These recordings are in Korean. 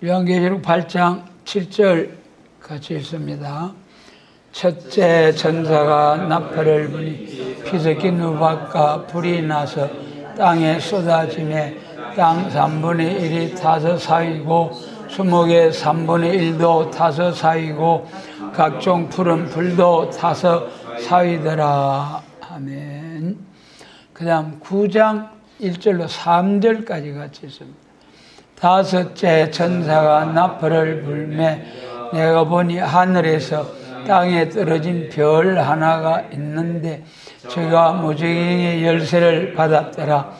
요한계시록 8장 7절 같이 읽습니다. 첫째 천사가 나팔을 부니 피 섞인 우박과 불이 나서 땅에 쏟아지매 땅 3분의 1이 타서 사이고 수목의 3분의 1도 타서 사이고 각종 푸른 풀도 타서 사이더라. 아멘. 그 다음 9장 1절로 3절까지 같이 있습니다. 다섯째 천사가 나팔을 불매 내가 보니 하늘에서 땅에 떨어진 별 하나가 있는데 제가 무저갱의 열쇠를 받았더라.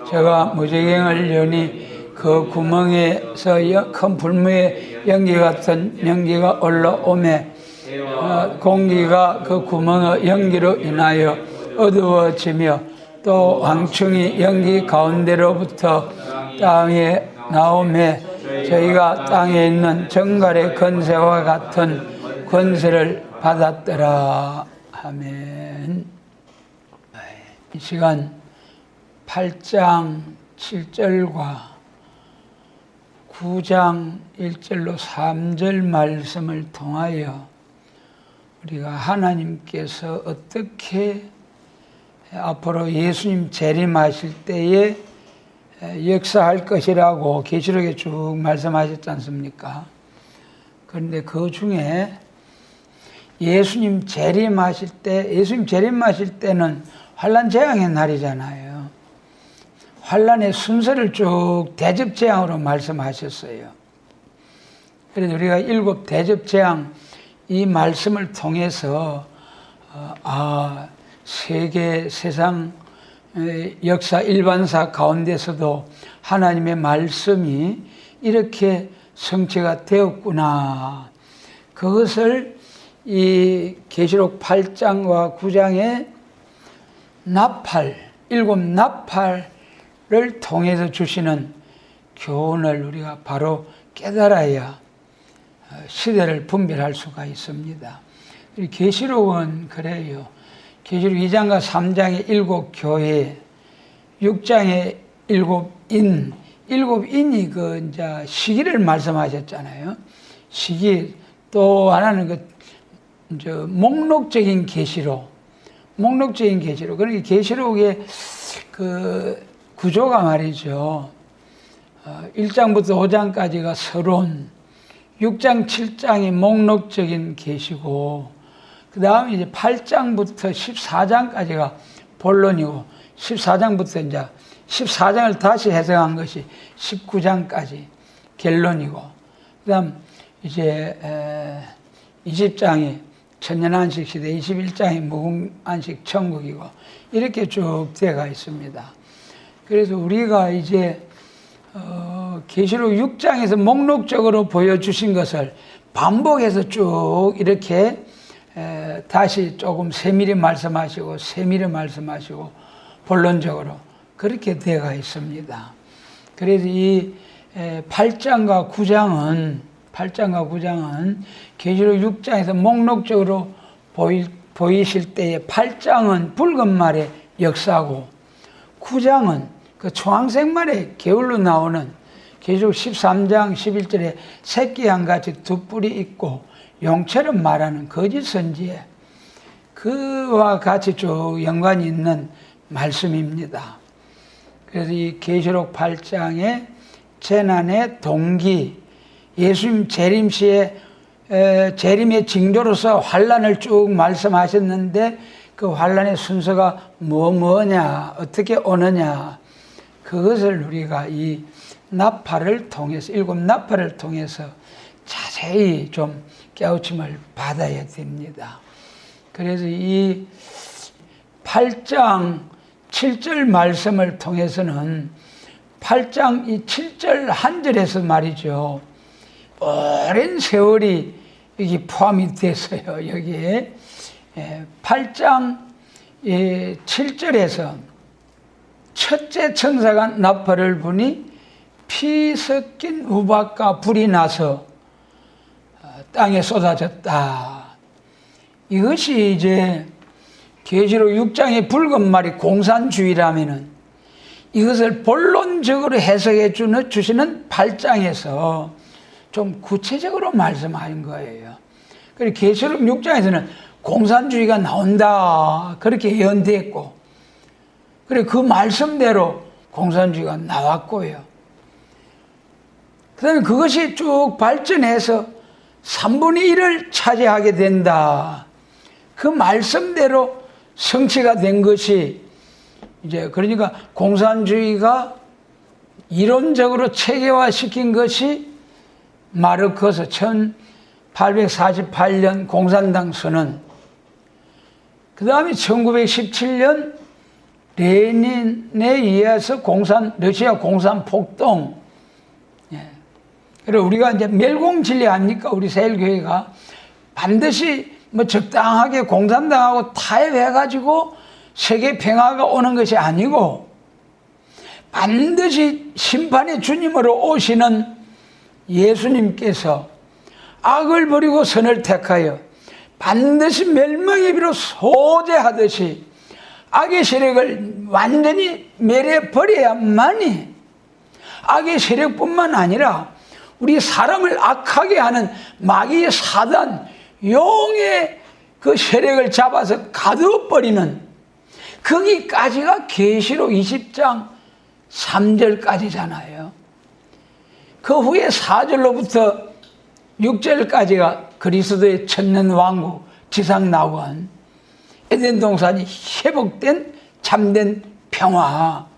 제가 무저갱을 여니 그 구멍에서 큰 불무의 연기 같은 연기가 올라오매 공기가 그 구멍의 연기로 인하여 어두워지며 또 황충이 연기 가운데로부터 땅에 나오매 저희가 땅에 있는 정갈의 권세와 같은 권세를 받았더라. 아멘. 이 시간 8장 7절과 9장 1절로 3절 말씀을 통하여 우리가 하나님께서 어떻게 앞으로 예수님 재림하실 때에 역사할 것이라고 계시록에 쭉 말씀하셨지 않습니까? 그런데 그 중에 예수님 재림하실 때는 환난 재앙의 날이잖아요. 환난의 순서를 쭉 대접 재앙으로 말씀하셨어요. 그래서 우리가 7 대접 재앙 이 말씀을 통해서 세상 역사 일반사 가운데서도 하나님의 말씀이 이렇게 성취가 되었구나. 그것을 이 계시록 8장과 9장의 나팔, 7 나팔을 통해서 주시는 교훈을 우리가 바로 깨달아야 시대를 분별할 수가 있습니다. 계시록은 그래요. 계시록 2장과 3장의 7 교회, 6장의 7 인, 7인이 이제 시기를 말씀하셨잖아요. 시기, 또 하나는 목록적인 계시록. 그러니까 계시록의 그 구조가 말이죠. 1장부터 5장까지가 서론, 6장, 7장이 목록적인 계시고, 그 다음에 이제 8장부터 14장까지가 본론이고, 14장부터 이제 14장을 다시 해석한 것이 19장까지 결론이고, 그 다음 이제 20장이 천년안식 시대, 21장이 무궁안식 천국이고, 이렇게 쭉 되어가 있습니다. 그래서 우리가 이제 계시록 6장에서 목록적으로 보여주신 것을 반복해서 쭉 이렇게 다시 조금 세밀히 말씀하시고 본론적으로 그렇게 되어가 있습니다. 그래서 이 8장과 9장은 계시록 6장에서 목록적으로 보이실 때에 8장은 붉은 말의 역사고 9장은 그 초황색 말의 게을로 나오는 계시록 13장 11절에 새끼 양같이 두 뿔이 있고 용처럼 말하는 거짓 선지에 그와 같이 쭉 연관이 있는 말씀입니다. 그래서 이 계시록 8장의 재난의 동기, 예수님 재림 시에 재림의 징조로서 환난을 쭉 말씀하셨는데 그 환난의 순서가 뭐냐, 어떻게 오느냐, 그것을 우리가 이 나팔을 통해서 7 나팔을 통해서 자세히 좀 깨우침을 받아야 됩니다. 그래서 이 8장 7절 말씀을 통해서는 8장 이 7절 한 절에서 말이죠. 오랜 세월이 여기 포함이 됐어요. 여기에 8장 7절에서 첫째 천사가 나팔을 부니 피 섞인 우박과 불이 나서 땅에 쏟아졌다. 이것이 이제 계시록 6장의 붉은 말이 공산주의라면은 이것을 본론적으로 해석해 주시는 8장에서 좀 구체적으로 말씀하는 거예요. 그리고 계시록 6장에서는 공산주의가 나온다 그렇게 예언됐고, 그리고 그 말씀대로 공산주의가 나왔고요. 그다음에 그것이 쭉 발전해서 3분의 1을 차지하게 된다. 그 말씀대로 성취가 된 것이 이제, 그러니까 공산주의가 이론적으로 체계화시킨 것이 마르크스 1848년 공산당 선언, 그 다음에 1917년 레닌에 의해서 러시아 공산 폭동. 예. 그리고 우리가 이제 멸공진리 아닙니까? 우리 세일교회가 반드시 뭐 적당하게 공산당하고 타협해가지고 세계 평화가 오는 것이 아니고, 반드시 심판의 주님으로 오시는 예수님께서 악을 버리고 선을 택하여 반드시 멸망의 비로 소재하듯이 악의 세력을 완전히 멸해버려야만이, 악의 세력뿐만 아니라 우리 사람을 악하게 하는 마귀의 사단, 용의 그 세력을 잡아서 가두어버리는, 거기까지가 계시록 20장 3절까지잖아요. 그 후에 4절로부터 6절까지가 그리스도의 천년 왕국, 지상 낙원, 에덴 동산이 회복된 참된 평화.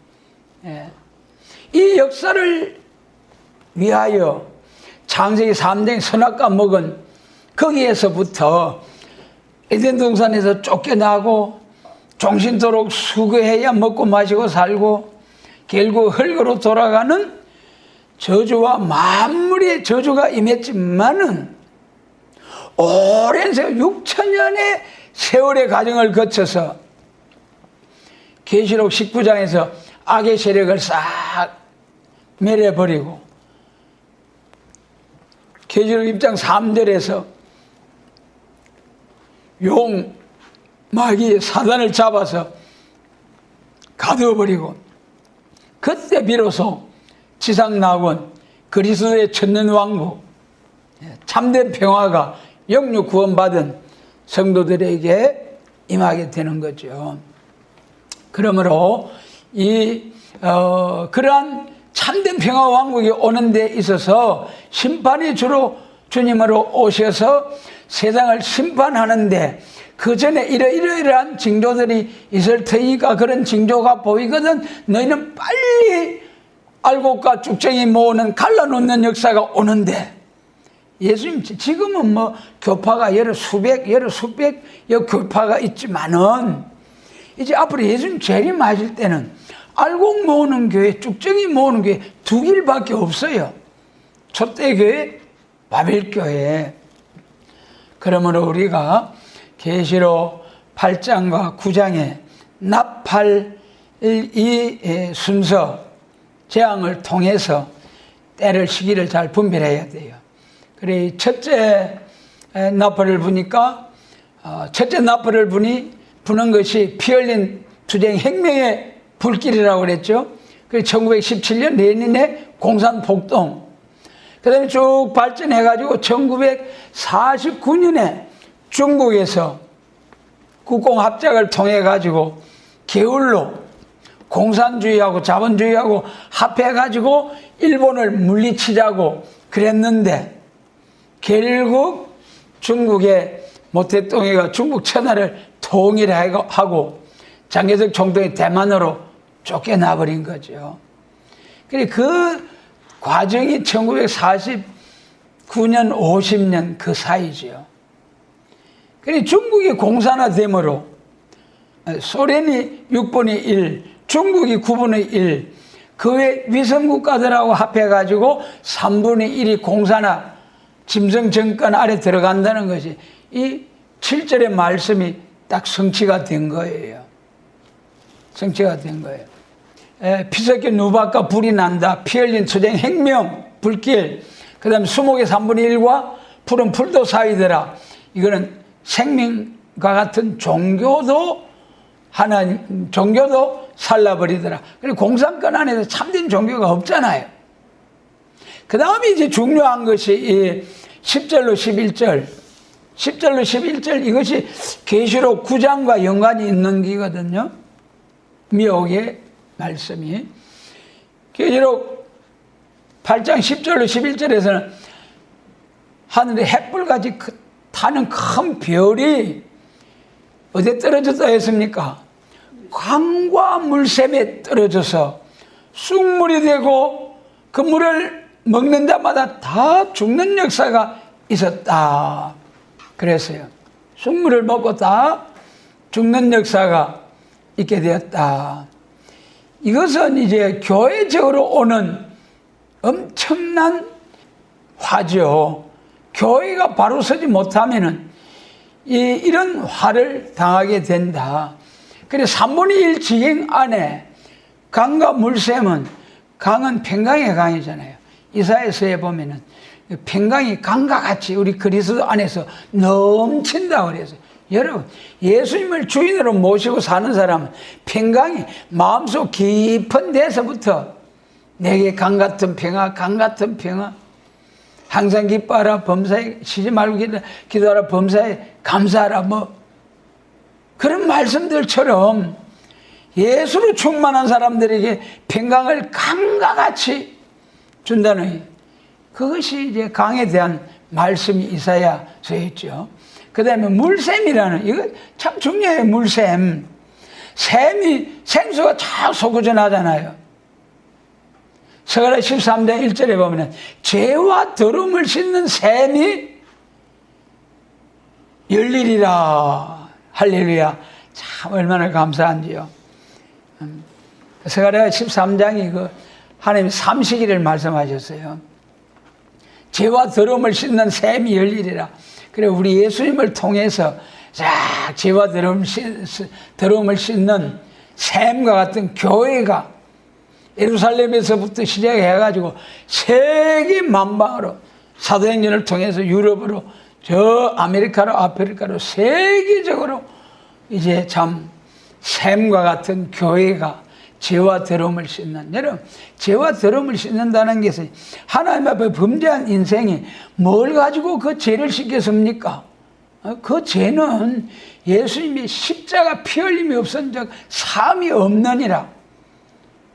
이 역사를 위하여 창세기 3장의 선악과 먹은 거기에서부터 에덴 동산에서 쫓겨나고 종신토록 수고해야 먹고 마시고 살고 결국 흙으로 돌아가는 저주와 만물의 저주가 임했지만은, 오랜 세월 6천년의 세월의 과정을 거쳐서 계시록 19장에서 악의 세력을 싹 멸해버리고, 계시록 1장 3절에서 용, 마귀, 사단을 잡아서 가두어버리고, 그때 비로소 지상 낙원, 그리스도의 천년 왕국, 참된 평화가 영육 구원받은 성도들에게 임하게 되는 거죠. 그러므로 그러한 참된 평화 왕국이 오는 데 있어서 심판이 주로 주님으로 오셔서 세상을 심판하는데, 그 전에 이러이러한 징조들이 있을 테니까 그런 징조가 보이거든 너희는 빨리 알곡과 쭉정이 모으는 갈라놓는 역사가 오는데, 예수님 지금은 뭐 교파가 여러 수백 교파가 있지만은, 이제 앞으로 예수님 재림하실 때는 알곡 모으는 교회, 쭉정이 모으는 교회 두 길밖에 없어요. 초대교회, 바벨교회. 그러므로 우리가 계시록 8장과 9장에 나팔 이 순서 재앙을 통해서 때를 시기를 잘 분별해야 돼요. 그래, 첫째 나팔을 부니까 첫째 나팔을 부는 것이 피 흘린 투쟁 혁명의 불길이라고 그랬죠. 그리고 1917년 레닌의 공산폭동, 그 다음에 쭉 발전해가지고 1949년에 중국에서 국공합작을 통해가지고 게을로 공산주의하고 자본주의하고 합해가지고 일본을 물리치자고 그랬는데, 결국 중국의 모태똥이가 중국 천하를 통일하고 장개석 총독이 대만으로 쫓겨나버린 거죠. 그 과정이 1949년, 50년 그 사이죠. 중국이 공산화됨으로 소련이 6분의 1, 중국이 9분의 1, 그 외 위성국가들하고 합해가지고 3분의 1이 공산화, 짐승 정권 아래 들어간다는 것이 이 7절의 말씀이 딱 성취가 된 거예요. 성취가 된 거예요. 피 섞인 누박과 불이 난다. 피 흘린 투쟁 혁명, 불길. 그 다음에 수목의 3분의 1과 푸른 풀도 사이더라. 이거는 생명과 같은 종교도 살라버리더라. 그리고 공산권 안에서 참된 종교가 없잖아요. 그 다음에 이제 중요한 것이 이 10절로 11절. 10절로 11절 이것이 계시록 9장과 연관이 있는 기거든요. 미혹의 말씀이. 계시록 8장 10절로 11절에서는 하늘에 햇불같이 타는 큰 별이 어디에 떨어졌다 했습니까? 강과 물샘에 떨어져서 쑥물이 되고 그 물을 먹는 자마다 다 죽는 역사가 있었다. 그랬어요. 쑥물을 먹고 다 죽는 역사가 있게 되었다. 이것은 이제 교회적으로 오는 엄청난 화죠. 교회가 바로 서지 못하면은 이런 화를 당하게 된다. 그래서 3분의 1 지경 안에 강과 물샘은, 강은 평강의 강이잖아요. 이사야서에 보면은 평강이 강과 같이 우리 그리스도 안에서 넘친다고 그래서 여러분, 예수님을 주인으로 모시고 사는 사람은 평강이 마음속 깊은 데서부터 내게 강 같은 평화, 강 같은 평화, 항상 기뻐하라, 범사에 쉬지 말고 기도하라, 범사에 감사하라, 뭐 그런 말씀들처럼 예수로 충만한 사람들에게 평강을 강과 같이 준다는, 그것이 이제 강에 대한 말씀이 이사야서에 있죠. 그 다음에 물샘이라는, 이거 참 중요해요. 물샘. 샘이, 생수가 잘 솟구쳐나잖아요. 스가랴 13장 1절에 보면 죄와 더러움을 씻는 샘이 열리리라. 할렐루야. 참 얼마나 감사한지요. 스가랴 13장이 그 하나님이 삼시기를 말씀하셨어요. 죄와 더러움을 씻는 샘이 열리리라. 그래, 우리 예수님을 통해서 자, 죄와 더러움을 씻는 샘과 같은 교회가 예루살렘에서부터 시작해가지고 세계 만방으로 사도행전을 통해서 유럽으로 저 아메리카로 아프리카로 세계적으로 이제 참 샘과 같은 교회가 죄와 더러움을 씻는, 여러분, 죄와 더러움을 씻는다는 것은 하나님 앞에 범죄한 인생이 뭘 가지고 그 죄를 씻겠습니까? 그 죄는 예수님이 십자가 피 흘림이 없은 적 사함이 없느니라.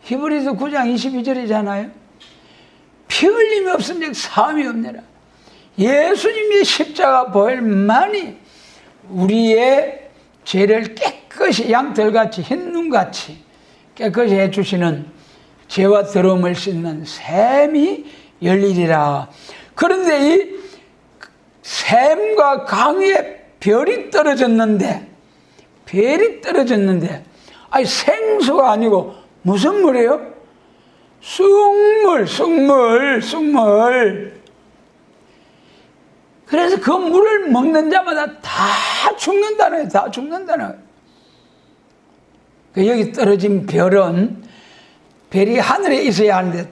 히브리서 9장 22절이잖아요. 피 흘림이 없은 적 사함이 없느니라. 예수님의 십자가 보혈만이 우리의 죄를 깨끗이 양털같이 흰눈같이 깨끗이 해주시는 죄와 더러움을 씻는 샘이 열리리라. 그런데 이 샘과 강에 별이 떨어졌는데, 아니 생수가 아니고 무슨 물이에요? 쑥물. 그래서 그 물을 먹는 자마다 다 죽는다는 거예요. 여기 떨어진 별은, 별이 하늘에 있어야 하는데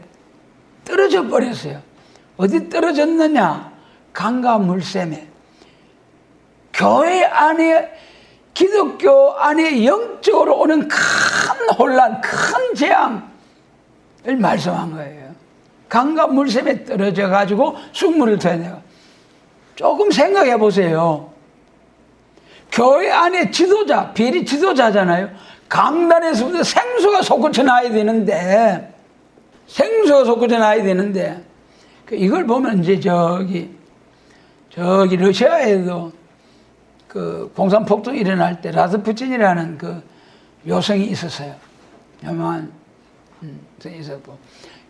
떨어져 버렸어요. 어디 떨어졌느냐? 강과 물샘에. 교회 안에, 기독교 안에 영적으로 오는 큰 혼란, 큰 재앙을 말씀한 거예요. 강과 물샘에 떨어져 가지고 쑥물을 터내요. 조금 생각해 보세요. 교회 안에 지도자, 별이 지도자잖아요. 강단에서부터 생수가 솟구쳐 나야 되는데, 이걸 보면 이제 저기 러시아에도 그 공산폭동 일어날 때 라스푸틴이라는 그 요성이 있었어요. 유명한 성이 있었고.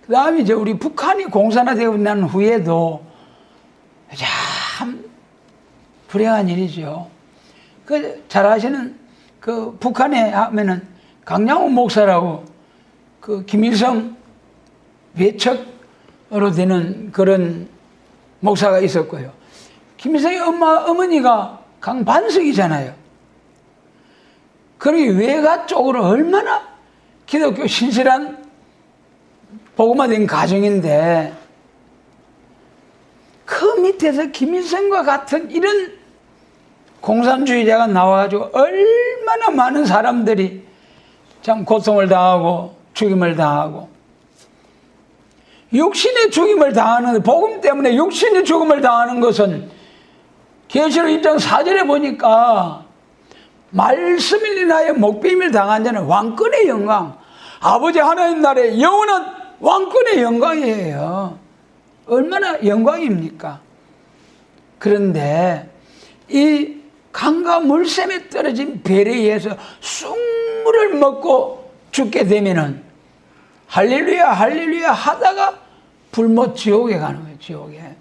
그 다음에 이제 우리 북한이 공산화되고 난 후에도 참 불행한 일이죠. 그 잘 아시는 그 북한에 하면은 강양호 목사라고 그 김일성 외척으로 되는 그런 목사가 있었고요. 김일성의 어머니가 강반석이잖아요. 그러니 외가 쪽으로 얼마나 기독교 신실한 복음화된 가정인데, 그 밑에서 김일성과 같은 이런 공산주의자가 나와가지고 얼마나 많은 사람들이 참 고통을 당하고 죽임을 당하고, 육신의 죽임을 당하는, 복음 때문에 육신의 죽음을 당하는 것은 계시록 1장 4절에 보니까 말씀을 인하여 목배임을 당한 자는 왕권의 영광, 아버지 하나님 나라의 영원한 왕권의 영광이에요. 얼마나 영광입니까? 그런데 이 강과 물샘에 떨어진 별에 의해서 쑥물을 먹고 죽게 되면은 할렐루야 할렐루야 하다가 불못 지옥에 가는 거예요. 지옥에.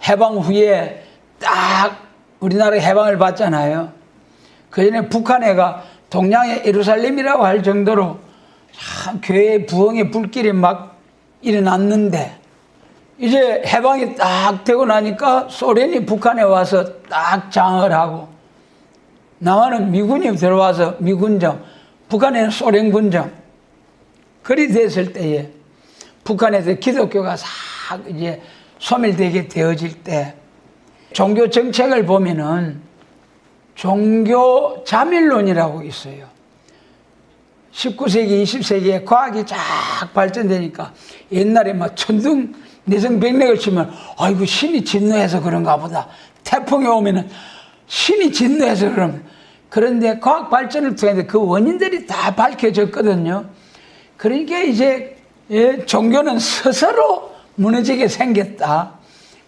해방 후에 딱 우리나라 해방을 받잖아요. 그 전에 북한에가 동양의 예루살렘이라고 할 정도로 참 교회의 부흥의 불길이 막 일어났는데, 이제 해방이 딱 되고 나니까 소련이 북한에 와서 딱 장악을 하고, 남한은 미군이 들어와서 미군정, 북한에는 소련 군정, 그리 됐을 때에 북한에서 기독교가 싹 이제 소멸되게 되어질 때, 종교 정책을 보면은 종교 자밀론이라고 있어요. 19세기, 20세기에 과학이 쫙 발전되니까 옛날에 막 천둥, 내성백력을 치면 아이고 신이 진노해서 그런가 보다. 태풍이 오면은 신이 진노해서 그러면. 그런데 과학 발전을 통해서 그 원인들이 다 밝혀졌거든요. 그러니까 이제 종교는 스스로 무너지게 생겼다.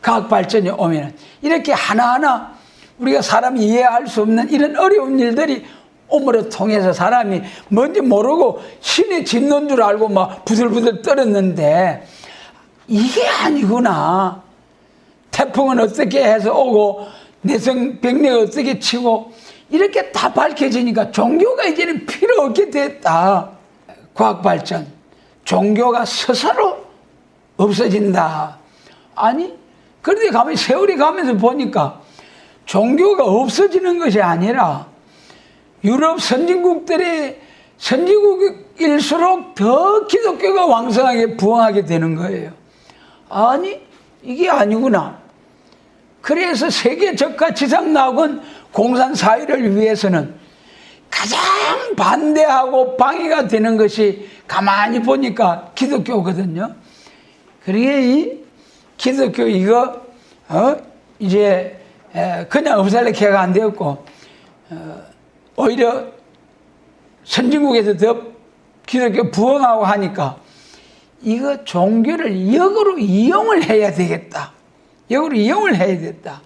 과학 발전이 오면은. 이렇게 하나하나 우리가 사람이 이해할 수 없는 이런 어려운 일들이 오므로 통해서 사람이 뭔지 모르고 신의 진노인 줄 알고 막 부들부들 떨었는데, 이게 아니구나. 태풍은 어떻게 해서 오고 내성백력을 어떻게 치고 이렇게 다 밝혀지니까 종교가 이제는 필요 없게 됐다. 과학 발전. 종교가 스스로 없어진다. 아니, 그런데 가만히 세월이 가면서 보니까 종교가 없어지는 것이 아니라 유럽 선진국들의 선진국일수록 더 기독교가 왕성하게 부흥하게 되는 거예요. 아니, 이게 아니구나. 그래서 세계 저가 지상낙원 공산 사회를 위해서는 가장 반대하고 방해가 되는 것이 가만히 보니까 기독교거든요. 그러게 이 기독교 이거 이제 그냥 없앨래케가 안 되었고, 오히려 선진국에서 더 기독교 부흥하고 하니까 이거 종교를 역으로 이용을 해야 되겠다. 역으로 이용을 해야 됐다.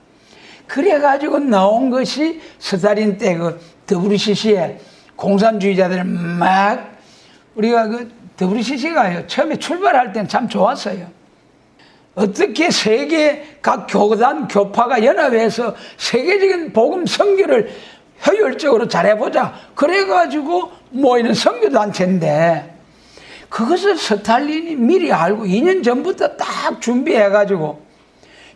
그래가지고 나온 것이 스탈린 때 그 WCC에 공산주의자들 막, 우리가 그 WCC가요, 처음에 출발할 때는 참 좋았어요. 어떻게 세계 각 교단, 교파가 연합해서 세계적인 복음 선교를 효율적으로 잘해보자. 그래가지고 모이는 선교단체인데, 그것을 스탈린이 미리 알고 2년 전부터 딱 준비해가지고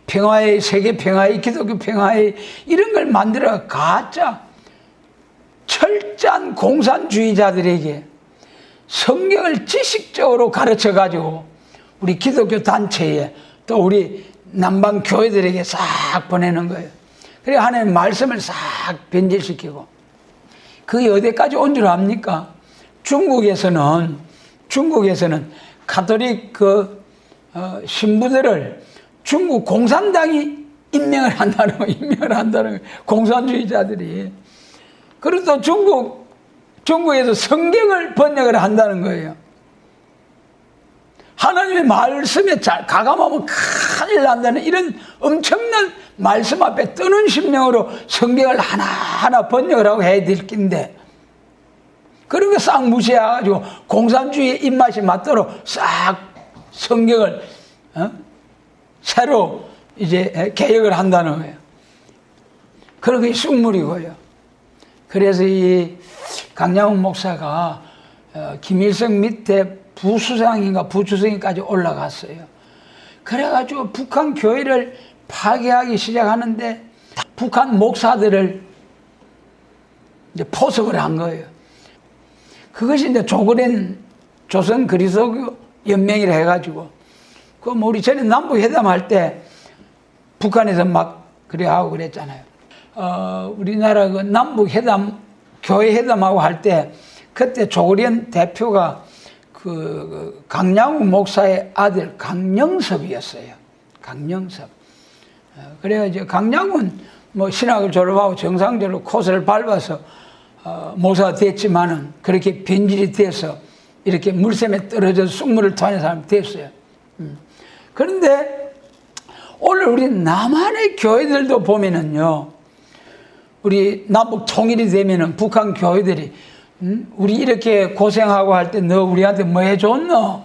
평화의, 세계 평화의, 기독교 평화의 이런 걸 만들어 가짜 철저한 공산주의자들에게 성경을 지식적으로 가르쳐가지고 우리 기독교 단체에 또 우리 남방 교회들에게 싹 보내는 거예요. 그래 하나님 말씀을 싹 변질시키고, 그게 어디까지 온 줄 압니까? 중국에서는 가톨릭 신부들을 중국 공산당이 임명을 한다는 거예요. 공산주의자들이. 그리고 또 중국에서 성경을 번역을 한다는 거예요. 하나님의 말씀에 가감하면 큰일 난다는 이런 엄청난 말씀 앞에 뜨는 심령으로 성경을 하나하나 번역을 하고 해야 될 긴데, 그런 거 싹 무시해가지고 공산주의의 입맛이 맞도록 싹 성경을 새로 이제 개혁을 한다는 거예요. 그런 게 쑥물이고요. 그래서 이 강양훈 목사가 김일성 밑에 부수상인가 부주성인까지 올라갔어요. 그래가지고 북한 교회를 파괴하기 시작하는데 북한 목사들을 이제 포섭을 한 거예요. 그것이 이제 조그랜 조선 그리스도 연맹이라 해가지고, 그 우리 전에 남북 회담할 때 북한에서 막 그래 하고 그랬잖아요. 우리나라 그 남북 회담, 교회 회담하고 할 때 그때 조그랜 대표가 강양우 목사의 아들 강영섭이었어요. 강영섭. 그래가 이제 강양우는 뭐 신학을 졸업하고 정상적으로 코스를 밟아서 목사가 됐지만은 그렇게 변질이 돼서 이렇게 물샘에 떨어져서 쑥물을 토하는 사람이 됐어요. 그런데 오늘 우리 남한의 교회들도 보면은요, 우리 남북 통일이 되면은 북한 교회들이 우리 이렇게 고생하고 할 때 너 우리한테 뭐 해줬노?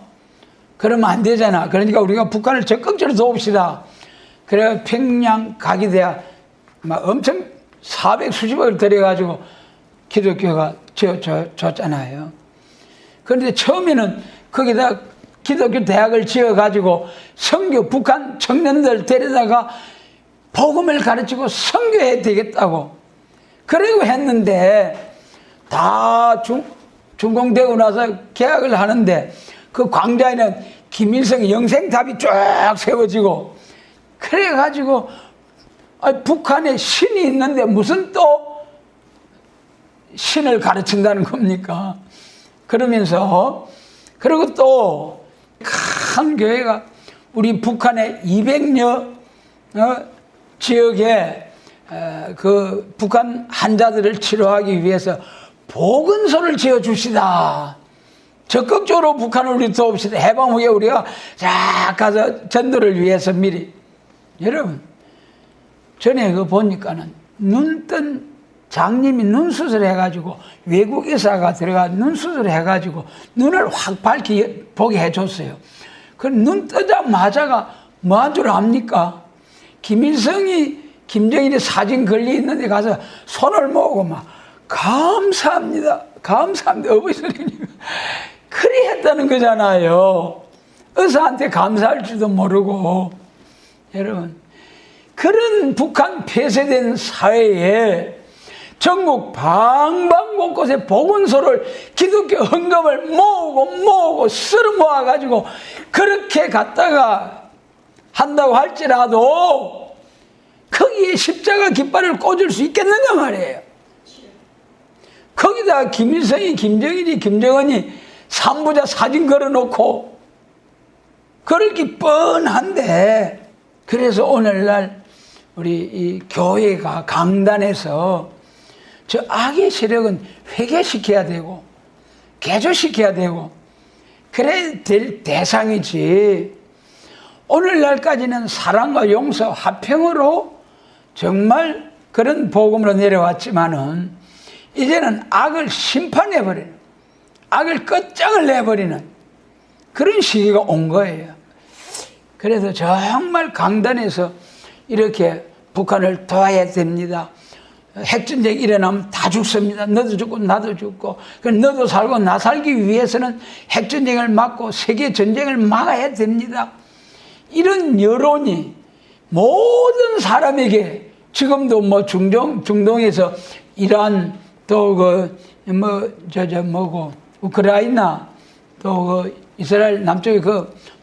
그러면 안 되잖아. 그러니까 우리가 북한을 적극적으로 도웁시다. 그래 평양 가게 돼야 막 엄청 400 수십억을 들여가지고 기독교가 지어줬잖아요. 그런데 처음에는 거기다 기독교 대학을 지어가지고 선교, 북한 청년들 데려다가 복음을 가르치고 선교해야 되겠다고 그러고 했는데 다 준공되고 나서 개학을 하는데 그 광장에는 김일성 영생탑이 쫙 세워지고 그래가지고 북한에 신이 있는데 무슨 또 신을 가르친다는 겁니까? 그러면서 그리고 또 큰 교회가 우리 북한의 200여 지역에 그 북한 환자들을 치료하기 위해서 보건소를 지어줍시다. 적극적으로 북한을 우리 도웁시다. 해방 후에 우리가 쫙 가서 전도를 위해서 미리. 여러분, 전에 그거 보니까는 눈뜬 장님이 눈 수술해가지고 외국 의사가 들어가 눈 수술해가지고 눈을 확 밝게 보게 해줬어요. 그 눈 뜨자마자가 뭐 한 줄 압니까? 김일성이 김정일이 사진 걸려 있는데 가서 손을 모으고 막 감사합니다. 감사합니다. 어버이스님. 그리 했다는 거잖아요. 의사한테 감사할 줄도 모르고. 여러분, 그런 북한 폐쇄된 사회에 전국 방방곳곳에 보건소를 기독교 헌금을 모으고 쓸어 모아가지고 그렇게 갔다가 한다고 할지라도 거기에 십자가 깃발을 꽂을 수 있겠느냐 말이에요. 거기다 김일성이, 김정일이, 김정은이 삼부자 사진 걸어놓고 그럴 게 뻔한데, 그래서 오늘날 우리 이 교회가 강단에서 저 악의 세력은 회개시켜야 되고 개조시켜야 되고 그래야 될 대상이지. 오늘날까지는 사랑과 용서, 화평으로 정말 그런 복음으로 내려왔지만은 이제는 악을 심판해버리는, 악을 끝장을 내버리는 그런 시기가 온 거예요. 그래서 정말 강단에서 이렇게 북한을 도와야 됩니다. 핵전쟁이 일어나면 다 죽습니다. 너도 죽고 나도 죽고, 너도 살고 나 살기 위해서는 핵전쟁을 막고 세계전쟁을 막아야 됩니다. 이런 여론이 모든 사람에게 지금도 뭐 중동에서 이란 또 우크라이나 또 이스라엘 남쪽에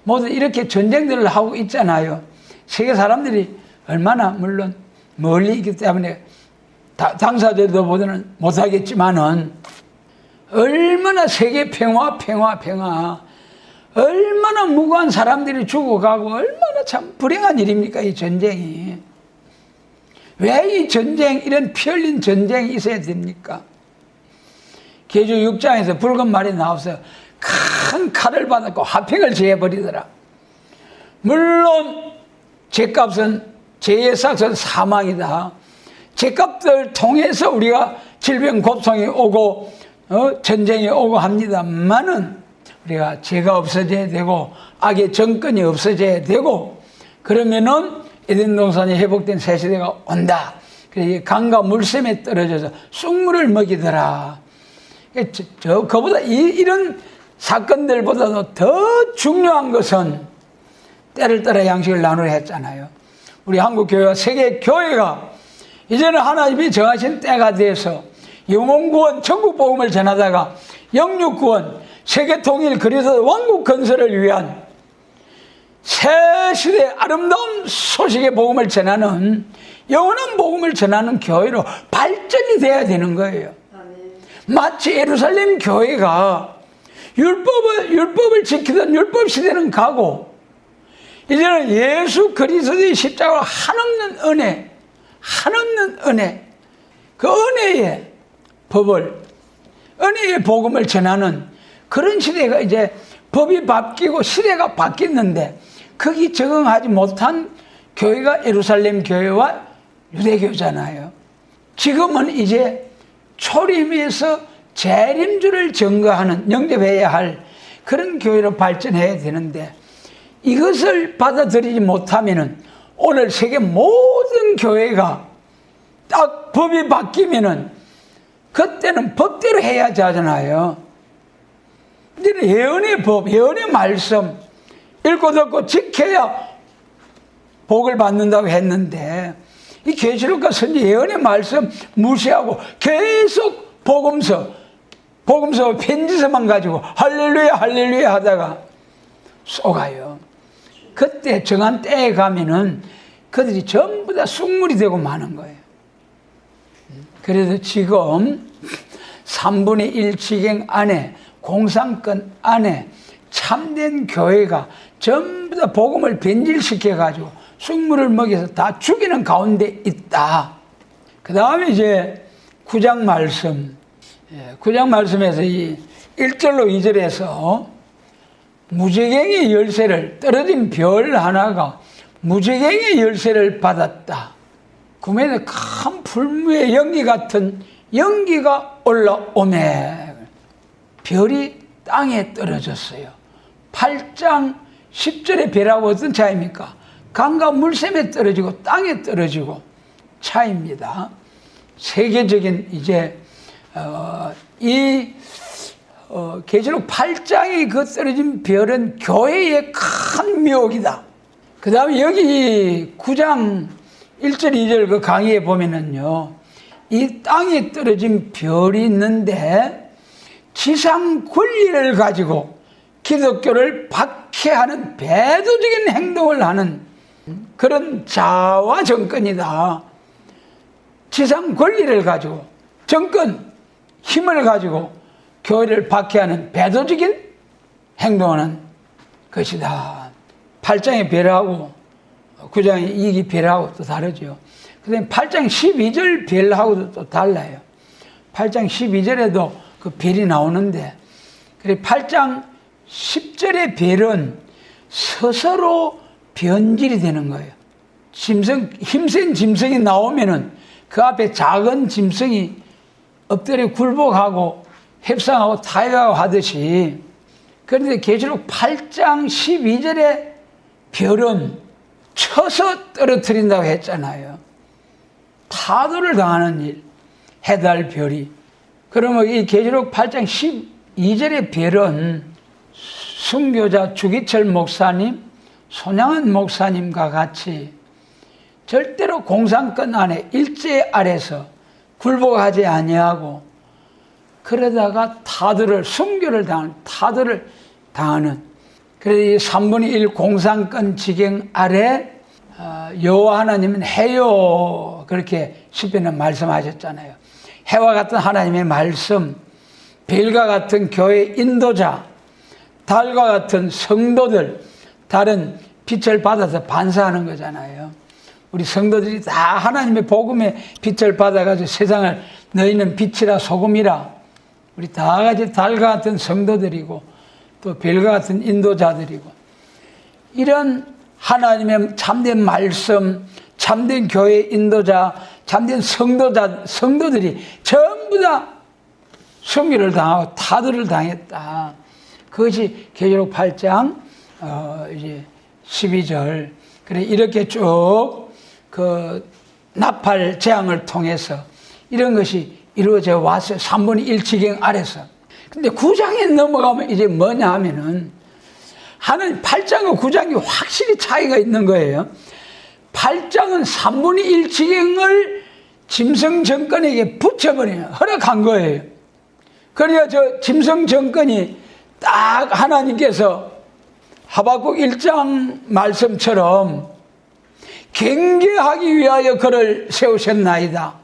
모두 이렇게 전쟁들을 하고 있잖아요. 세계 사람들이 얼마나 물론 멀리 있기 때문에 당사자들도 보다는 못하겠지만은 얼마나 세계 평화 얼마나 무고한 사람들이 죽어가고 얼마나 참 불행한 일입니까, 이 전쟁이. 왜 이 전쟁, 이런 피 흘린 전쟁이 있어야 됩니까? 계주 6장에서 붉은 말이 나와서 큰 칼을 받았고 화평을 제해버리더라. 물론 죄값은 죄의 삭은 사망이다. 죄값들 통해서 우리가 질병 고통이 오고 전쟁이 오고 합니다만은 우리가 죄가 없어져야 되고 악의 정권이 없어져야 되고, 그러면은 에덴 동산이 회복된 새 시대가 온다. 그래서 강과 물샘에 떨어져서 쑥물을 먹이더라. 그보다 이런 사건들보다도 더 중요한 것은 때를 따라 양식을 나누려 했잖아요. 우리 한국 교회와 세계 교회가 이제는 하나님이 정하신 때가 돼서 영혼 구원, 천국 복음을 전하다가 영육 구원, 세계 통일, 그래서 왕국 건설을 위한 새 시대의 아름다운 소식의 복음을 전하는, 영원한 복음을 전하는 교회로 발전이 돼야 되는 거예요. 마치 예루살렘 교회가 율법을 지키던 율법 시대는 가고, 이제는 예수 그리스도의 십자가로 한없는 은혜, 그 은혜의 법을, 은혜의 복음을 전하는 그런 시대가 이제 법이 바뀌고 시대가 바뀌었는데, 거기 적응하지 못한 교회가 예루살렘 교회와 유대교잖아요. 지금은 이제 초림에서 재림주를 증거하는, 영접해야 할 그런 교회로 발전해야 되는데, 이것을 받아들이지 못하면은 오늘 세계 모든 교회가 딱 법이 바뀌면은 그때는 법대로 해야지 하잖아요. 이제는 예언의 법, 예언의 말씀 읽고 듣고 지켜야 복을 받는다고 했는데, 이 계시록과 선지 예언의 말씀 무시하고 계속 복음서 편지서만 가지고 할렐루야 할렐루야 하다가 속아요. 그때 정한 때에 가면은 그들이 전부 다 쑥물이 되고 마는 거예요. 그래서 지금 3분의 1 지경 안에, 공산권 안에 참된 교회가 전부 다 복음을 변질시켜가지고 쑥물을 먹여서 다 죽이는 가운데 있다. 그 다음에 이제 9장 말씀, 9장 말씀에서 이 1절로 2절에서 무지갱의 열쇠를, 떨어진 별 하나가 무지갱의 열쇠를 받았다. 구면에 큰 풀무의 연기 같은 연기가 올라오매 별이 땅에 떨어졌어요. 8장 10절의 별하고 어떤 차이입니까? 강과 물샘에 떨어지고 땅에 떨어지고 차이입니다. 세계적인 이제 계시록 8장의 그 떨어진 별은 교회의 큰 묘기다. 그 다음에 여기 9장 1절 2절 그 강의에 보면은요, 이 땅에 떨어진 별이 있는데 지상 권리를 가지고 기독교를 박해하는 배도적인 행동을 하는 그런 자와 정권이다. 지상 권리를 가지고, 정권, 힘을 가지고 교회를 박해하는 배도적인 행동하는 것이다. 8장의 별하고 9장의 이기 별하고 또 다르죠. 그 다음에 8장 12절 별하고도 또 달라요. 8장 12절에도 그 별이 나오는데, 그리고 8장 10절의 별은 스스로 변질이 되는 거예요. 힘센 짐승이 나오면은 그 앞에 작은 짐승이 엎드려 굴복하고 협상하고 타협하고 하듯이, 그런데 계시록 8장 12절의 별은 쳐서 떨어뜨린다고 했잖아요. 타도를 당하는 일, 해달 별이. 그러면 이 계시록 8장 12절의 별은 순교자 주기철 목사님, 손양은 목사님과 같이 절대로 공산권 안에 일제 아래서 굴복하지 아니하고, 그러다가 순교를 당하는, 타도를 당하는, 그래서 이 3분의 1 공산권 지경 아래 여호와 하나님은 해요, 그렇게 시편에 말씀하셨잖아요. 해와 같은 하나님의 말씀, 별과 같은 교회 인도자, 달과 같은 성도들, 다른 빛을 받아서 반사하는 거잖아요. 우리 성도들이 다 하나님의 복음의 빛을 받아가지고 세상을, 너희는 빛이라 소금이라, 우리 다 같이 달과 같은 성도들이고 또 별과 같은 인도자들이고, 이런 하나님의 참된 말씀, 참된 교회 인도자, 참된 성도들이 전부 다 순교를 당하고 타도를 당했다. 그것이 계시록 8장 이제 12절. 그래, 이렇게 쭉 그 나팔 재앙을 통해서 이런 것이 이루어져 왔어요. 3분의 1 지경 아래서. 근데 9장에 넘어가면 이제 뭐냐 하면은, 하는 8장과 9장이 확실히 차이가 있는 거예요. 8장은 3분의 1 지경을 짐승 정권에게 붙여버리는, 허락한 거예요. 그래야 저 짐승 정권이 딱 하나님께서 하박국 1장 말씀처럼 경계하기 위하여 그를 세우셨나이다.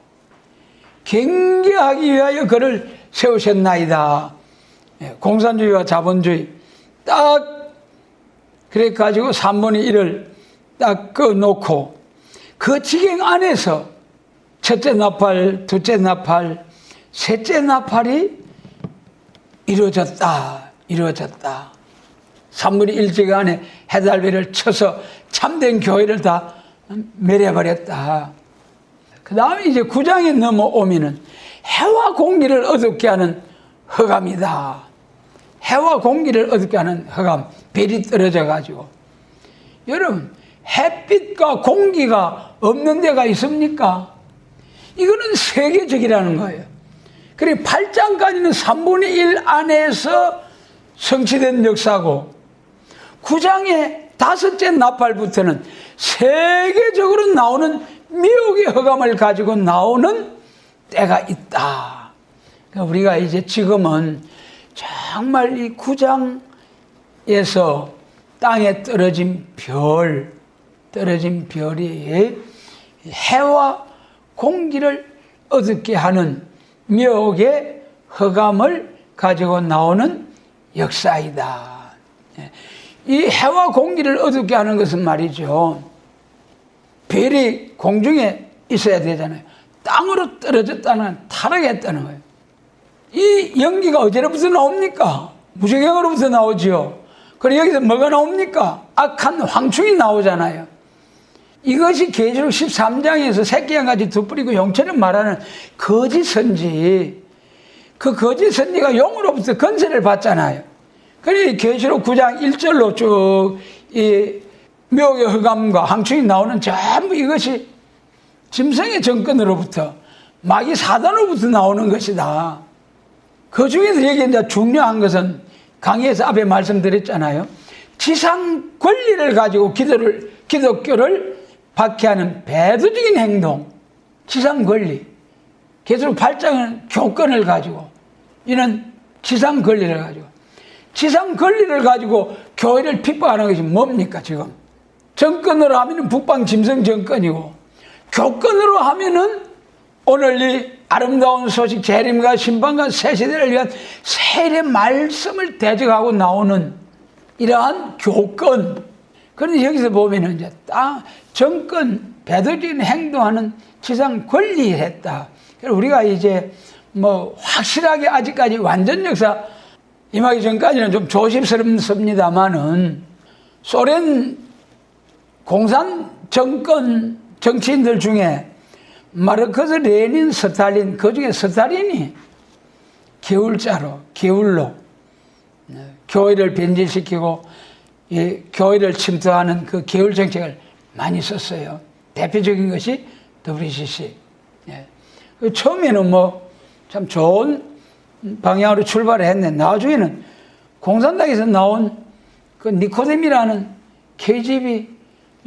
경계하기 위하여 그를 세우셨나이다. 공산주의와 자본주의 딱 그래 가지고 3분의 1을 딱 꺼놓고 그 지경 안에서 첫째 나팔, 둘째 나팔, 셋째 나팔이 이루어졌다. 3분의 1 지경 안에 해달배를 쳐서 참된 교회를 다 멸해버렸다. 그 다음에 이제 9장에 넘어오면은 해와 공기를 어둡게 하는 흑암이다. 해와 공기를 어둡게 하는 흑암, 별이 떨어져 가지고. 여러분, 햇빛과 공기가 없는 데가 있습니까? 이거는 세계적이라는 거예요. 그리고 8장까지는 3분의 1 안에서 성취된 역사고 9장의 5째 나팔부터는 세계적으로 나오는 미혹의 흑암을 가지고 나오는 때가 있다. 그러니까 우리가 이제 지금은 정말 이 9장에서 땅에 떨어진 별이 해와 공기를 어둡게 하는 미혹의 흑암을 가지고 나오는 역사이다. 이 해와 공기를 어둡게 하는 것은 말이죠. 별이 공중에 있어야 되잖아요. 땅으로 떨어졌다는 타락했다는 거예요. 이 연기가 어디로부터 나옵니까? 무적행으로부터 나오지요. 그리고 여기서 뭐가 나옵니까? 악한 황충이 나오잖아요. 이것이 계시록 13장에서 새끼양같이 두 뿌리고 용처럼 말하는 거짓 선지. 그 거짓 선지가 용으로부터 건세를 받잖아요. 그리고 계시록 9장 1절로 쭉 이 묘의 흑암과 황충이 나오는 전부 이것이 짐승의 정권으로부터 마귀 사단으로부터 나오는 것이다. 그 중에서 여기 이제 중요한 것은 강의에서 앞에 말씀드렸잖아요. 지상 권리를 가지고 기독교를 박해하는 배도적인 행동, 지상 권리. 계속 8장은 교권을 가지고, 이는 지상 권리를 가지고. 지상 권리를 가지고 교회를 핍박하는 것이 뭡니까, 지금? 정권으로 하면은 북방 짐승 정권이고, 교권으로 하면은 오늘 이 아름다운 소식, 재림과 심판과 새 시대를 위한 세례 말씀을 대적하고 나오는 이러한 교권. 그런데 여기서 보면은 이제 정권, 배도적인 행동하는 지상 권리에 했다. 그래서 우리가 이제 뭐 확실하게 아직까지 완전 역사 임하기 전까지는 좀 조심스럽습니다만은 소련 공산 정권 정치인들 중에 마르크스, 레닌, 스탈린, 그 중에 스탈린이 게을로 교회를 변질시키고 교회를 침투하는 그 게을 정책을 많이 썼어요. 대표적인 것이 WCC. 처음에는 뭐 참 좋은 방향으로 출발을 했는데 나중에는 공산당에서 나온 그 니코뎀이라는 KGB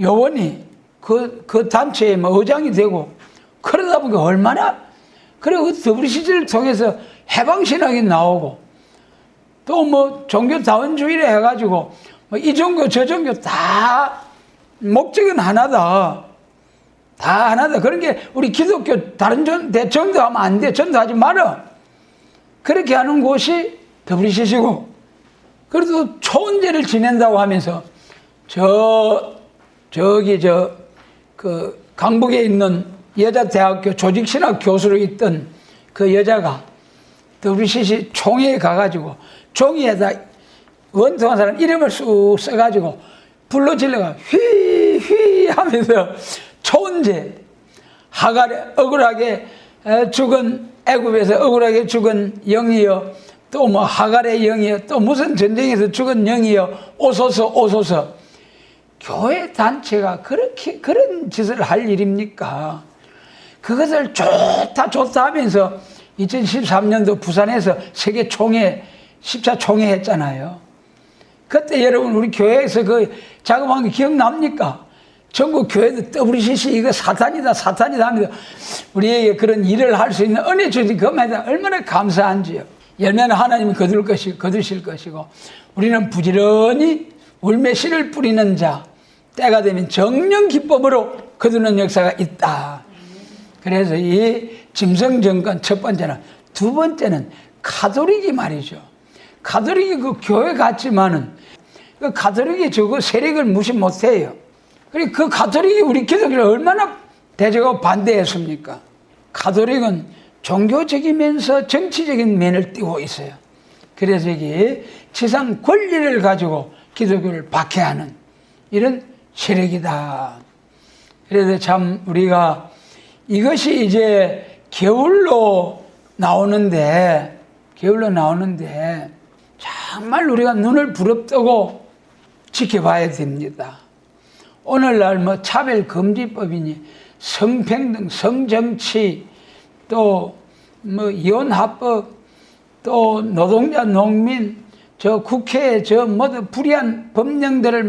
요원이 그 단체의 뭐 의장이 되고 그러다 보니까 얼마나 그리고 그 WCC를 통해서 해방신학이 나오고 또 뭐 종교다원주의를 해가지고 뭐 이 종교 저 종교 다 목적은 하나다. 다 하나다. 그런 게 우리 기독교 다른 전도하면 안 돼. 전도하지 마라. 그렇게 하는 곳이 WCC고 그래도 초원제를 지낸다고 하면서 그 강북에 있는 여자대학교 조직신학 교수로 있던 그 여자가 WCC 총회에 가가지고 종이에다 원통한 사람 이름을 쑥 써가지고 불러질러가 휘휘 하면서 초원제 하갈에 억울하게 죽은 애굽에서 억울하게 죽은 영이여 또 뭐 하갈의 영이여 또 무슨 전쟁에서 죽은 영이여 오소서 교회 단체가 그렇게 그런 짓을 할 일입니까? 그것을 좋다 하면서 2013년도 부산에서 세계 총회 10차 총회 했잖아요. 그때 여러분 우리 교회에서 그 작업한 게 기억납니까? 전국 교회도 WCC 이거 사탄이다 하면서 우리에게 그런 일을 할 수 있는 은혜 주신 그마다 얼마나 감사한지요. 열매는 하나님이 거두실 것이고 우리는 부지런히 울매씨를 뿌리는 자 때가 되면 정령 기법으로 거두는 역사가 있다. 그래서 이 짐승정권 첫 번째는 두 번째는 가톨릭이 말이죠. 가톨릭이 그 교회 같지만은 그 가톨릭이 저거 세력을 무시 못해요. 그리고 그 가톨릭이 우리 기독교를 얼마나 대적하고 반대했습니까? 가톨릭은 종교적이면서 정치적인 면을 띠고 있어요. 그래서 이게 지상 권리를 가지고 기독교를 박해하는 이런 세력이다. 그래서 참 우리가 이것이 이제 게을러 나오는데 정말 우리가 눈을 부릅뜨고 지켜봐야 됩니다. 오늘날 뭐 차별금지법이니 성평등, 성정치, 또 뭐 이혼합법, 또 노동자, 농민, 저 국회에 저 모두 불의한 법령들을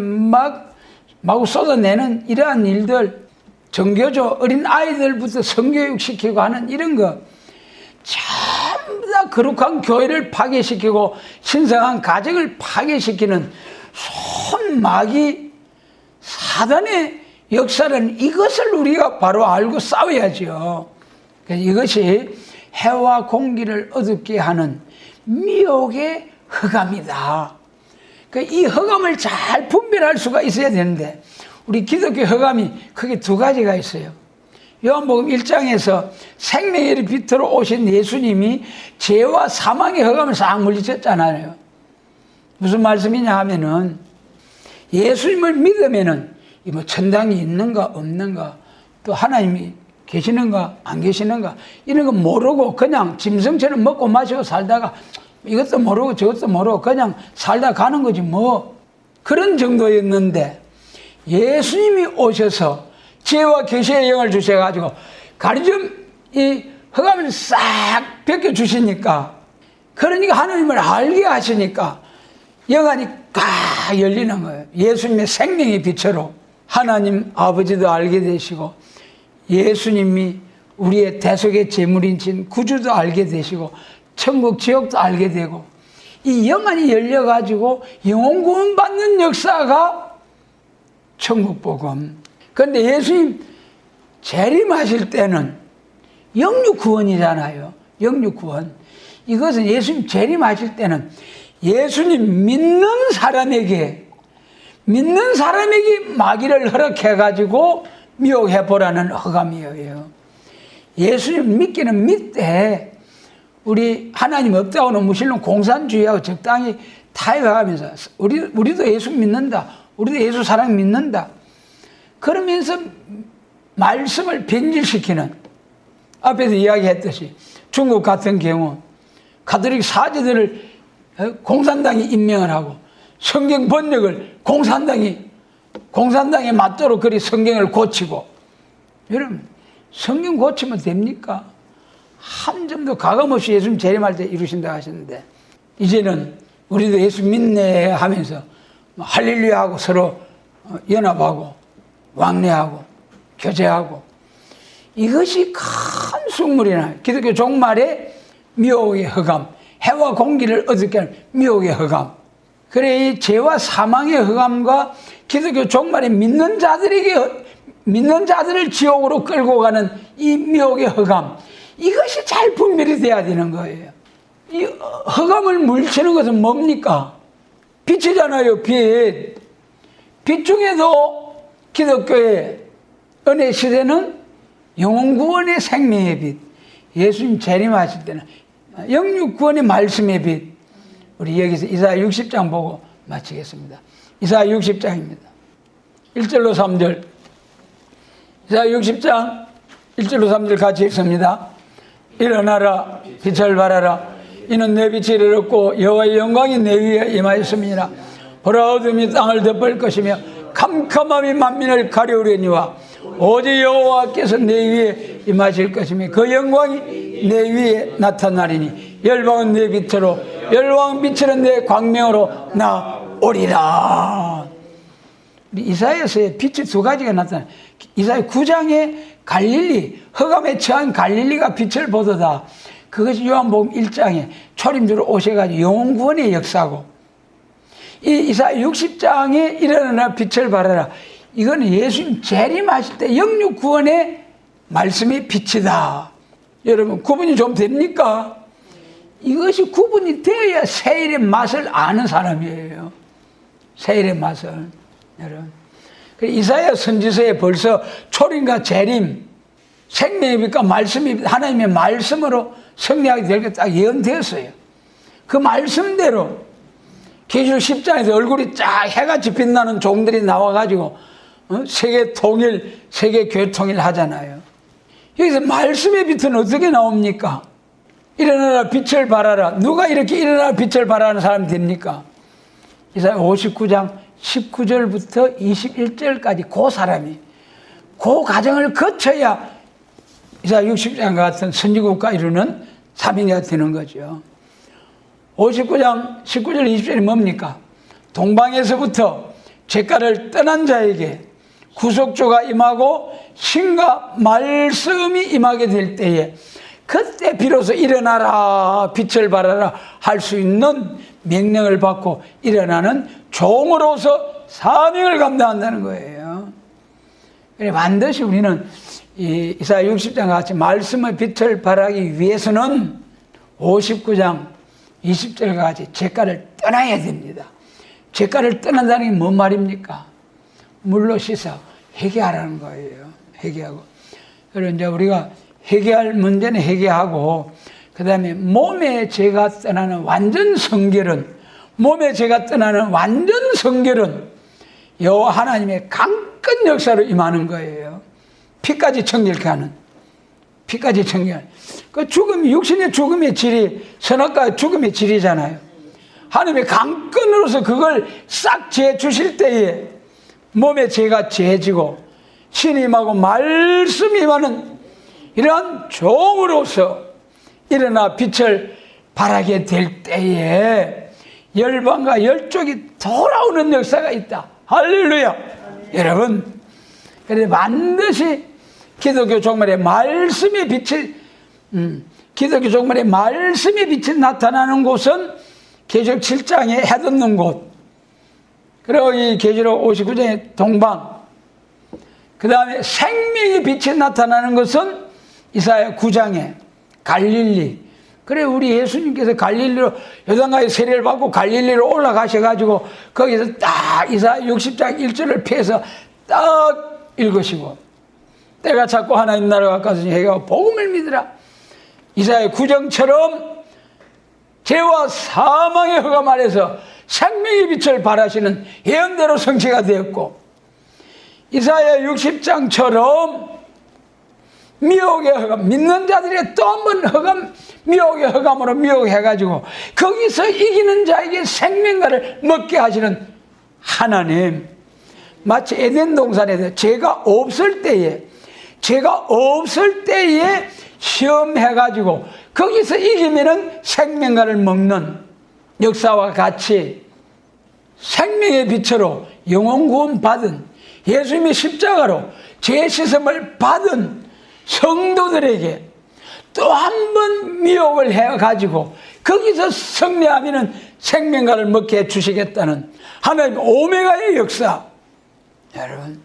마구 쏟아내는 이러한 일들, 정교조 어린 아이들부터 성교육 시키고 하는 이런 거 전부 다 거룩한 교회를 파괴시키고 신성한 가정을 파괴시키는 손마귀 사단의 역사는 이것을 우리가 바로 알고 싸워야죠. 이것이 해와 공기를 어둡게 하는 미혹의 흑암이다. 이 흑암을 잘 분별할 수가 있어야 되는데 우리 기독교 흑암이 크게 두 가지가 있어요. 요한복음 1장에서 생명의 빛으로 오신 예수님이 죄와 사망의 흑암을 싹 물리쳤잖아요. 무슨 말씀이냐 하면은 예수님을 믿으면은 뭐 천당이 있는가 없는가 또 하나님이 계시는가 안 계시는가 이런 거 모르고 그냥 짐승처럼 먹고 마시고 살다가 이것도 모르고 저것도 모르고 그냥 살다 가는 거지 뭐 그런 정도였는데 예수님이 오셔서 지혜와 계시의 영을 주셔가지고 가르침 이 흑암을 싹 벗겨주시니까 그러니까 하나님을 알게 하시니까 영안이 꽉 열리는 거예요. 예수님의 생명의 빛으로 하나님 아버지도 알게 되시고 예수님이 우리의 대속의 제물인 구주도 알게 되시고 천국 지옥도 알게 되고 이 영안이 열려가지고 영혼 구원 받는 역사가 천국복음. 그런데 예수님 재림하실 때는 영육 구원이잖아요. 영육 구원. 이것은 예수님 재림하실 때는 예수님 믿는 사람에게 마귀를 허락해가지고 미혹해보라는 흑암이에요. 예수님 믿기는 믿되 우리 하나님 없다고는 무신론 공산주의하고 적당히 타협하면서 우리도 예수 믿는다. 우리도 예수 사랑 믿는다. 그러면서 말씀을 변질시키는 앞에서 이야기했듯이 중국 같은 경우 가톨릭 사제들을 공산당이 임명을 하고 성경 번역을 공산당에 맞도록 그리 성경을 고치고 여러분 성경 고치면 됩니까? 한 점도 가감없이 예수님 재림할 때 이루신다 하셨는데 이제는 우리도 예수 믿네 하면서 할렐루야하고 서로 연합하고 왕래하고 교제하고 이것이 큰 숙물이나 기독교 종말의 미혹의 흑암 해와 공기를 어둡게 하는 미혹의 흑암. 그래 이 죄와 사망의 흑암과 기독교 종말에 믿는 자들을 지옥으로 끌고 가는 이 미혹의 흑암 이것이 잘 분별이 돼야 되는 거예요. 이 흑암을 물치는 것은 뭡니까? 빛이잖아요. 빛 중에도 기독교의 은혜 시대는 영혼 구원의 생명의 빛 예수님 재림하실 때는 영육 구원의 말씀의 빛 우리 여기서 이사야 60장 보고 마치겠습니다. 이사야 60장입니다. 1절로 3절 이사야 60장 1절로 3절 같이 읽습니다. 일어나라 빛을 발하라 이는 내 빛이 이르렀고 여호와의 영광이 내 위에 임하였음이니라. 보라 어둠이 땅을 덮을 것이며 캄캄함이 만민을 가려우려니와 오직 여호와께서 내 위에 임하실 것이며 그 영광이 내 위에 나타나리니 열방은 내 빛으로 열왕 빛으로 내 광명으로 나오리라. 이사야서에 빛이 두 가지가 나타나요. 이사야 9장에 갈릴리 흑암에 처한 갈릴리가 빛을 보도다. 그것이 요한복음 1장에 초림주로 오셔가지고 영혼 구원의 역사고 이 이사야 60장에 일어나라 빛을 발하라 이거는 예수님 재림하실 때 영육 구원의 말씀의 빛이다. 여러분 구분이 좀 됩니까? 이것이 구분이 되어야 세일의 맛을 아는 사람이에요. 세일의 맛을. 여러분. 이사야 선지서에 벌써 초림과 재림, 생명의 빛과 말씀이 하나님의 말씀으로 승리하게 될 게 딱 예언되었어요. 그 말씀대로 계시록 10장에서 얼굴이 쫙 해같이 빛나는 종들이 나와가지고 세계 통일, 세계 교통일 하잖아요. 여기서 말씀의 빛은 어떻게 나옵니까? 일어나라 빛을 발하라. 누가 이렇게 일어나라 빛을 발하는 사람이 됩니까? 이사야 59장 19절부터 21절까지 그 사람이 그 과정을 거쳐야 이사야 60장 같은 선지국가 이루는 사명자가 되는 거죠. 59장 19절 20절이 뭡니까? 동방에서부터 죄가를 떠난 자에게 구속주가 임하고 신과 말씀이 임하게 될 때에 그때 비로소 일어나라 빛을 발하라 할 수 있는 명령을 받고 일어나는 종으로서 사명을 감당한다는 거예요. 그래 반드시 우리는 이사야 60장 같이 말씀의 빛을 발하기 위해서는 59장 20절과 같이 죄가를 떠나야 됩니다. 죄가를 떠난다는 게 뭔 말입니까? 물로 씻어 회개하라는 거예요. 회개하고. 그리고 이제 우리가 회개할 문제는 회개하고, 그 다음에 몸의 죄가 떠나는 완전 성결은, 몸의 죄가 떠나는 완전 성결은 여호와 하나님의 강권 역사로 임하는 거예요. 피까지 정결케 하는, 피까지 정결. 그 죽음, 육신의 죽음의 질이 선악과의 죽음의 질이잖아요. 하나님의 강권으로서 그걸 싹 재주실 때에 몸의 죄가 재지고 신이 임하고 말씀이 임하는 이러한 종으로서 일어나 빛을 발하게 될 때에 열방과 열족이 돌아오는 역사가 있다. 할렐루야. 여러분, 그래서 반드시 기독교 종말의 말씀의 빛이 기독교 종말의 말씀의 빛이 나타나는 곳은 계시록 7장에 해돋는 곳, 그리고 이 계시록 59장의 동방, 그 다음에 생명의 빛이 나타나는 것은 이사야 9장에 갈릴리. 그래 우리 예수님께서 갈릴리로 요단강에 세례를 받고 갈릴리로 올라가셔가지고 거기서 딱 이사야 60장 1절을 펴서 딱 읽으시고, 때가 찼고 하나님 나라가 가까스니 회개하고 복음을 믿으라. 이사야 9장처럼 죄와 사망의 흑암 아래서 생명의 빛을 발하시는 예언대로 성취가 되었고, 이사야 60장처럼 미혹의 흑암, 믿는 자들이 또 한 번 흑암, 미혹의 흑암으로 미혹해가지고 거기서 이기는 자에게 생명과를 먹게 하시는 하나님. 마치 에덴 동산에서 죄가 없을 때에 시험해가지고 거기서 이기면은 생명과를 먹는 역사와 같이 생명의 빛으로 영혼 구원 받은, 예수님의 십자가로 죄 씻음을 받은 성도들에게 또 한 번 미혹을 해가지고 거기서 승리하면은 생명과를 먹게 해주시겠다는 하나님 오메가의 역사. 여러분,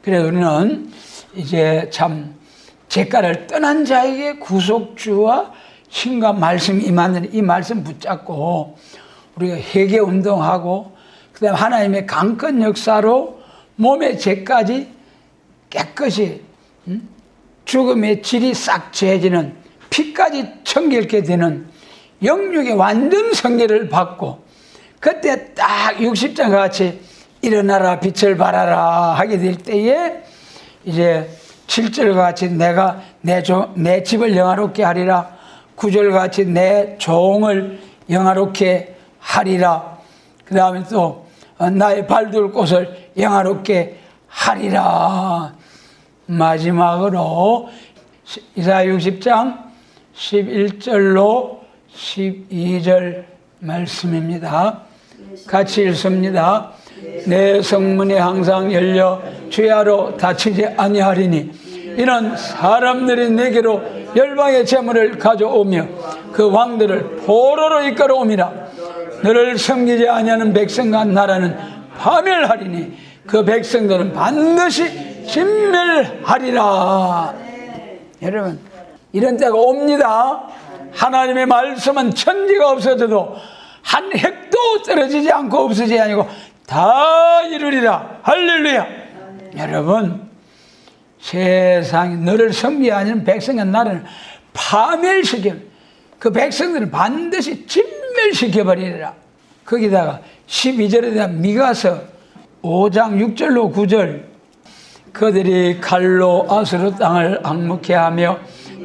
그래 우리는 이제 참 죄가를 떠난 자에게 구속주와 신과 말씀이 임하는 이 말씀 붙잡고 우리가 회개 운동하고, 그 다음에 하나님의 강권 역사로 몸의 죄까지 깨끗이 죽음의 질이 싹 재지는, 피까지 청결케 되는 영육의 완전 성결을 받고, 그때 딱 60장 같이 일어나라 빛을 발하라 하게 될 때에 이제 7절 같이 내가 내 집을 영화롭게 하리라, 9절 같이 내 종을 영화롭게 하리라, 그 다음에 또 나의 발둘 곳을 영화롭게 하리라. 마지막으로 이사야 60장 11절로 12절 말씀입니다. 같이 읽습니다. 내 성문이 항상 열려 주야로 닫히지 아니하리니 이는 사람들이 내게로 열방의 재물을 가져오며 그 왕들을 포로로 이끌어오미라. 너를 섬기지 아니하는 백성과 나라는 파멸하리니 그 백성들은 반드시 진멸하리라. 여러분, 이런 때가 옵니다. 하나님의 말씀은 천지가 없어져도 한 획도 떨어지지 않고 없어지지 아니고 다 이루리라. 할렐루야. 여러분, 세상에 너를 섬기하는 백성은 나를 파멸시켜, 그 백성들을 반드시 진멸시켜버리리라. 거기다가 12절에 대한 미가서 5장 6절로 9절, 그들이 칼로 아수르 땅을 항목해 하며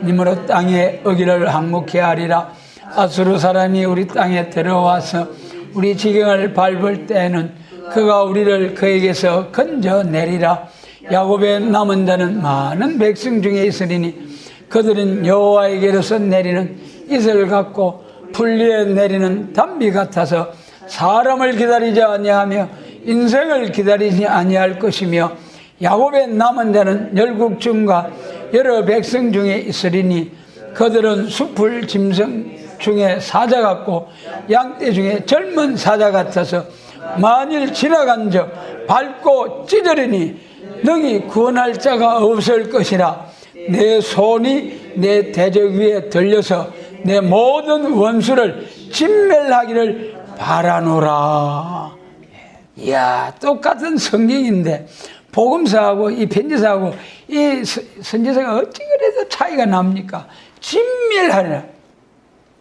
니므로 땅의 어기를 항목해 하리라. 아수르 사람이 우리 땅에 들어와서 우리 지경을 밟을 때에는 그가 우리를 그에게서 건져내리라. 야곱의 남은 자는 많은 백성 중에 있으리니 그들은 여호와에게로서 내리는 이슬 같고 풀리에 내리는 단비 같아서 사람을 기다리지 아니하며 인생을 기다리지 아니할 것이며 야곱의 남은 자는 열국 중과 여러 백성 중에 있으리니 그들은 숲을 짐승 중에 사자 같고 양떼 중에 젊은 사자 같아서 만일 지나간 저 밟고 찢으리니 능히 구원할 자가 없을 것이라. 내 손이 내 대적 위에 들려서 내 모든 원수를 진멸하기를 바라노라. 이야, 똑같은 성경인데 복음서하고 이 편지서하고 이 선지서가 어찌 그래도 차이가 납니까? 진멸하리라.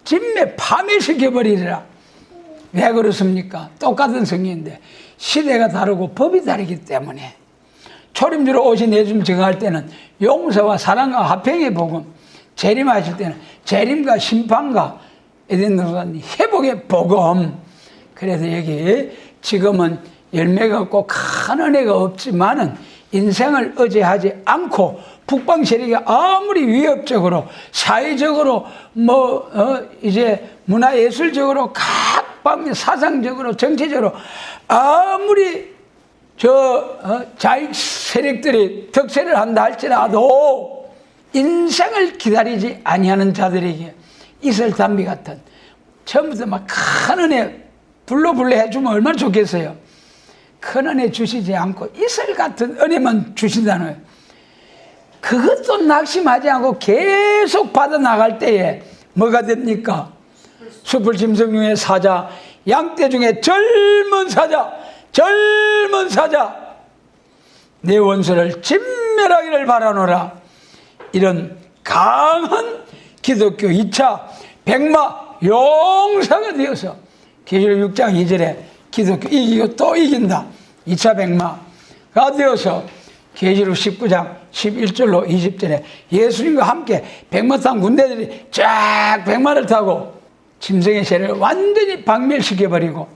진멸, 파멸시켜버리리라. 왜 그렇습니까? 똑같은 성경인데 시대가 다르고 법이 다르기 때문에. 초림주로 오신 예수님 증언할 때는 용서와 사랑과 화평의 복음, 재림하실 때는 재림과 심판과 에덴동산 회복의 복음. 그래서 여기 지금은 열매가 없고 큰 은혜가 없지만은 인생을 의지하지 않고 북방 세력이 아무리 위협적으로 사회적으로 이제 문화예술적으로 각 방면 사상적으로 정치적으로 아무리 자익 세력들이 득세를 한다 할지라도 인생을 기다리지 아니하는 자들에게 이슬 단비 같은 처음부터 막 큰 은혜 불러불러 해주면 얼마나 좋겠어요. 큰 은혜 주시지 않고 이슬 같은 은혜만 주신다는 거예요. 그것도 낙심하지 않고 계속 받아나갈 때에 뭐가 됩니까? 숲을 짐승 중에 사자, 양떼 중에 젊은 사자, 내 원수를 진멸하기를 바라노라. 이런 강한 기독교 2차 백마 용사가 되어서 계시록 6장 2절에 기독교 이기고 또 이긴다. 2차 백마가 되어서 계시록 19장 11절로 20절에 예수님과 함께 백마 탄 군대들이 쫙 백마를 타고 짐승의 세력을 완전히 박멸시켜버리고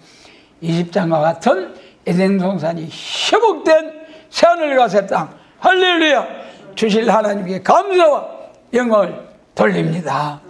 20장과 같은 에덴 동산이 회복된 새하늘과 새 땅, 할렐루야, 주실 하나님께 감사와 영광을 돌립니다.